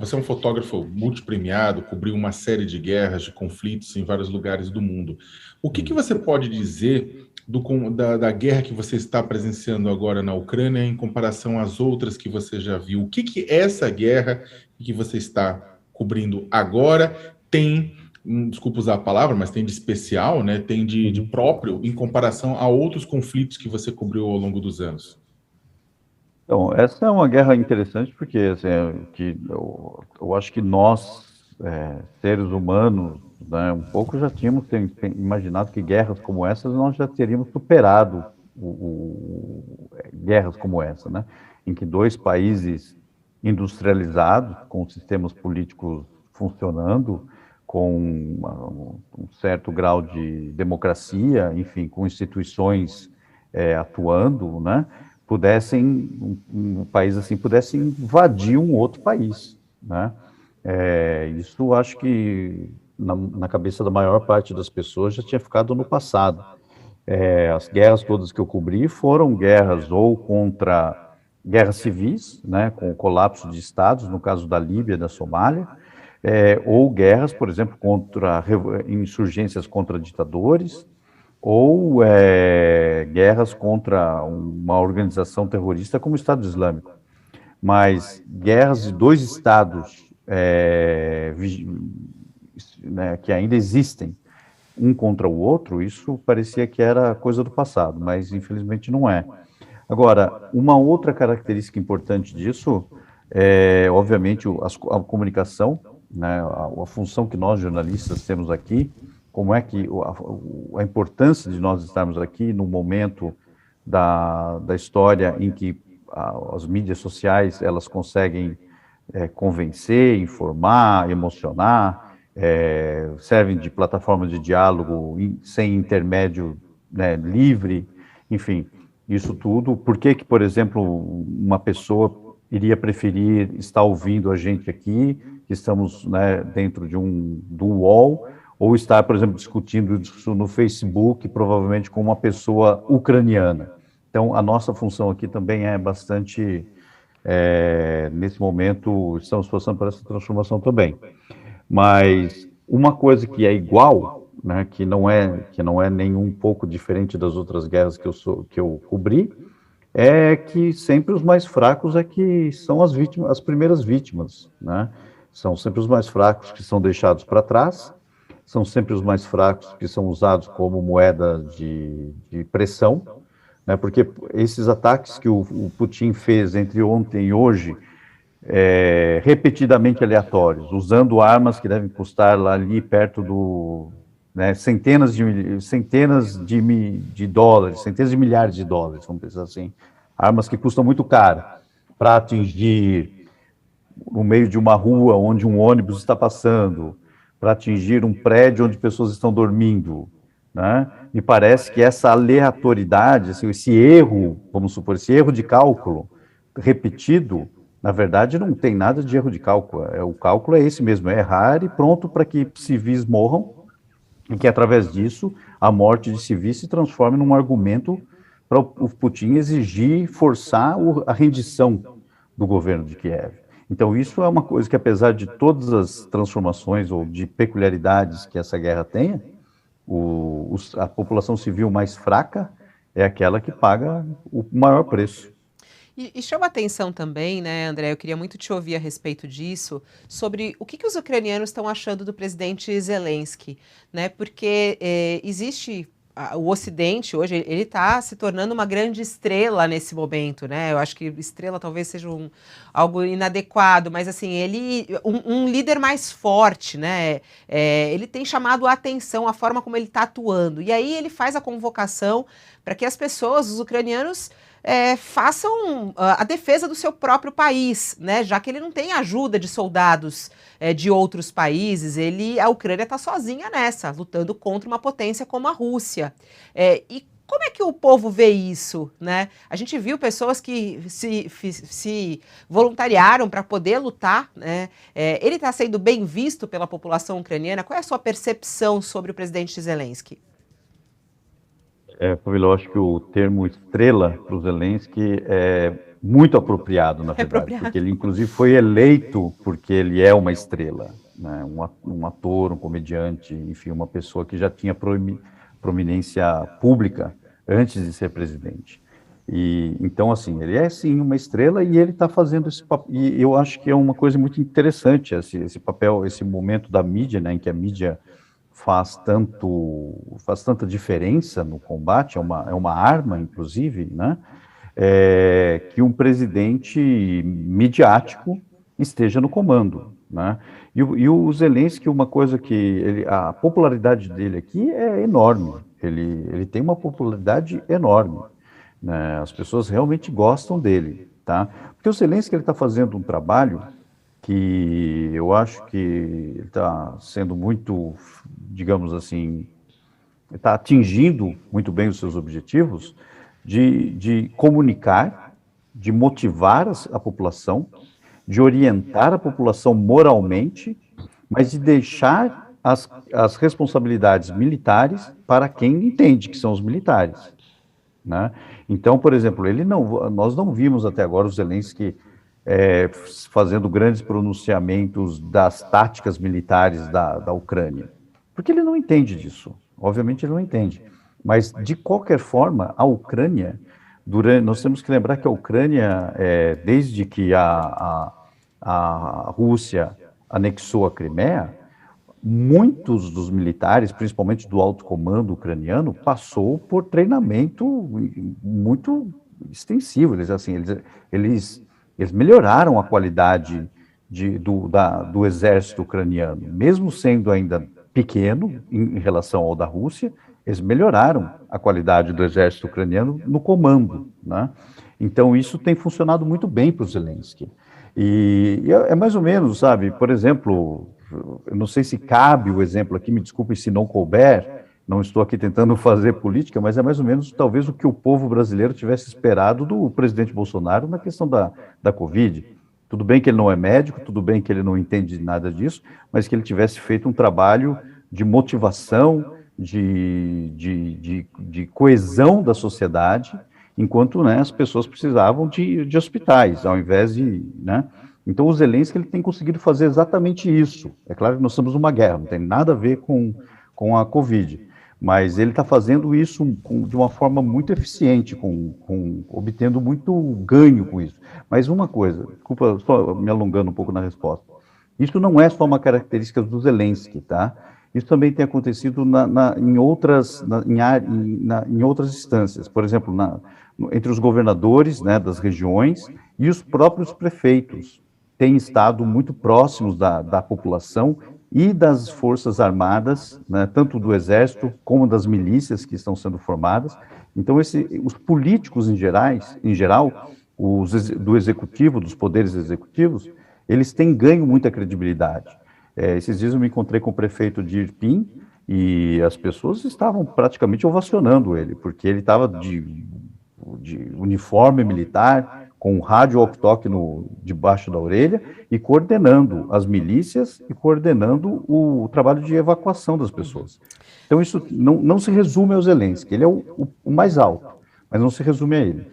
Você é um fotógrafo multipremiado, cobriu uma série de guerras, de conflitos em vários lugares do mundo. O que que você pode dizer da guerra que você está presenciando agora na Ucrânia em comparação às outras que você já viu? O que que essa guerra que você está cobrindo agora tem, desculpa usar a palavra, mas tem de especial, né? Tem de Uhum. próprio em comparação a outros conflitos que você cobriu ao longo dos anos? Então, essa é uma guerra interessante porque assim, eu acho que nós, seres humanos, né, um pouco já tínhamos imaginado que guerras como essas nós já teríamos superado guerras como essa, né, em que dois países industrializados, com sistemas políticos funcionando, com um certo grau de democracia, enfim, com instituições atuando, né, pudessem, um país assim, pudesse invadir um outro país, né? Isso acho que na cabeça da maior parte das pessoas já tinha ficado no passado. As guerras todas que eu cobri foram guerras ou contra guerras civis, né, com o colapso de estados, no caso da Líbia e da Somália, ou guerras, por exemplo, contra insurgências contra ditadores, ou guerras contra uma organização terrorista como o Estado Islâmico. Mas guerras de dois estados né, que ainda existem, um contra o outro, isso parecia que era coisa do passado, mas infelizmente não é. Agora, uma outra característica importante disso é, obviamente, a comunicação, né, a função que nós jornalistas temos aqui, como é que a importância de nós estarmos aqui no momento da história em que as mídias sociais elas conseguem convencer, informar, emocionar, servem de plataforma de diálogo sem intermédio, né, livre, enfim, isso tudo. Por que que, por exemplo, uma pessoa iria preferir estar ouvindo a gente aqui, que estamos, né, dentro do UOL, ou estar, por exemplo, discutindo isso no Facebook, provavelmente com uma pessoa ucraniana? Então, a nossa função aqui também é bastante, nesse momento, estamos passando por essa transformação também. Mas uma coisa que é igual, né, que não é nem um pouco diferente das outras guerras que eu cobri, é que sempre os mais fracos é que são as vítimas, as primeiras vítimas, né? São sempre os mais fracos que são deixados para trás, são sempre os mais fracos que são usados como moeda de pressão, né? Porque esses ataques que o Putin fez entre ontem e hoje, repetidamente aleatórios, usando armas que devem custar lá ali perto do, né, centenas de dólares, centenas de milhares de dólares, vamos pensar assim, armas que custam muito caro para atingir no meio de uma rua onde um ônibus está passando, para atingir um prédio onde pessoas estão dormindo, né? Me parece que essa aleatoriedade, assim, esse erro, vamos supor, esse erro de cálculo repetido, na verdade não tem nada de erro de cálculo. O cálculo é esse mesmo, é errar e pronto para que civis morram e que através disso a morte de civis se transforme num argumento para o Putin exigir, forçar a rendição do governo de Kiev. Então, isso é uma coisa que, apesar de todas as transformações ou de peculiaridades que essa guerra tenha, a população civil mais fraca é aquela que paga o maior preço. E chama atenção também, né, André? Eu queria muito te ouvir a respeito disso, sobre o que os ucranianos estão achando do presidente Zelensky, né? Porque existe o Ocidente hoje, ele está se tornando uma grande estrela nesse momento, né? Eu acho que estrela talvez seja algo inadequado, mas assim, um líder mais forte, né? Ele tem chamado a atenção a forma como ele está atuando. E aí ele faz a convocação para que as pessoas, os ucranianos, façam a defesa do seu próprio país, né? Já que ele não tem ajuda de soldados de outros países, a Ucrânia está sozinha nessa, lutando contra uma potência como a Rússia. E como é que o povo vê isso, né? A gente viu pessoas que se voluntariaram para poder lutar, né? Ele está sendo bem visto pela população ucraniana. Qual é a sua percepção sobre o presidente Zelensky? Camilo, eu acho que o termo estrela para o Zelensky muito apropriado, na verdade, Apropriado. porque ele, inclusive, foi eleito porque ele é uma estrela, né? Um ator, um comediante, enfim, uma pessoa que já tinha prominência pública antes de ser presidente. E, então, assim, ele é, sim, uma estrela e ele está fazendo esse papel, e eu acho que é uma coisa muito interessante esse papel, esse momento da mídia, né, em que a mídia faz tanta diferença no combate, é uma arma, inclusive, né, que um presidente midiático esteja no comando, né? E o Zelensky, uma coisa que a popularidade dele aqui é enorme. Ele tem uma popularidade enorme, né? As pessoas realmente gostam dele, tá? Porque o Zelensky ele está fazendo um trabalho que eu acho que ele está sendo muito, digamos assim, está atingindo muito bem os seus objetivos de comunicar, de motivar a população, de orientar a população moralmente, mas de deixar as responsabilidades militares para quem entende que são os militares, né? Então, por exemplo, nós não vimos até agora o Zelensky fazendo grandes pronunciamentos das táticas militares da Ucrânia, porque ele não entende disso. Obviamente ele não entende. Mas, de qualquer forma, a Ucrânia, nós temos que lembrar que a Ucrânia, desde que a Rússia anexou a Crimeia, muitos dos militares, principalmente do alto comando ucraniano, passou por treinamento muito extensivo. Eles melhoraram a qualidade do exército ucraniano, mesmo sendo ainda pequeno em relação ao da Rússia. Eles melhoraram a qualidade do exército ucraniano no comando, né? Então, isso tem funcionado muito bem para o Zelensky. E é mais ou menos, sabe, por exemplo, eu não sei se cabe o exemplo aqui, me desculpe se não couber, não estou aqui tentando fazer política, mas é mais ou menos talvez o que o povo brasileiro tivesse esperado do presidente Bolsonaro na questão da Covid. Tudo bem que ele não é médico, tudo bem que ele não entende nada disso, mas que ele tivesse feito um trabalho de motivação, de coesão da sociedade, enquanto, né, as pessoas precisavam de hospitais, ao invés de, né? Então, o Zelensky ele tem conseguido fazer exatamente isso. É claro que nós estamos numa guerra, não tem nada a ver com a Covid, mas ele está fazendo isso de uma forma muito eficiente, obtendo muito ganho com isso. Mas uma coisa, desculpa, só me alongando um pouco na resposta, isso não é só uma característica do Zelensky, tá? Isso também tem acontecido em outras instâncias, por exemplo, entre os governadores, né, das regiões e os próprios prefeitos têm estado muito próximos da população e das forças armadas, né, tanto do exército como das milícias que estão sendo formadas. Então, os políticos em geral, do executivo, dos poderes executivos, eles têm ganho muita credibilidade. Esses dias eu me encontrei com o prefeito de Irpin e as pessoas estavam praticamente ovacionando ele, porque ele estava de uniforme militar, com um rádio walkie-talkie debaixo da orelha e coordenando as milícias e coordenando o trabalho de evacuação das pessoas. Então isso não se resume ao Zelensky, ele é o mais alto, mas não se resume a ele.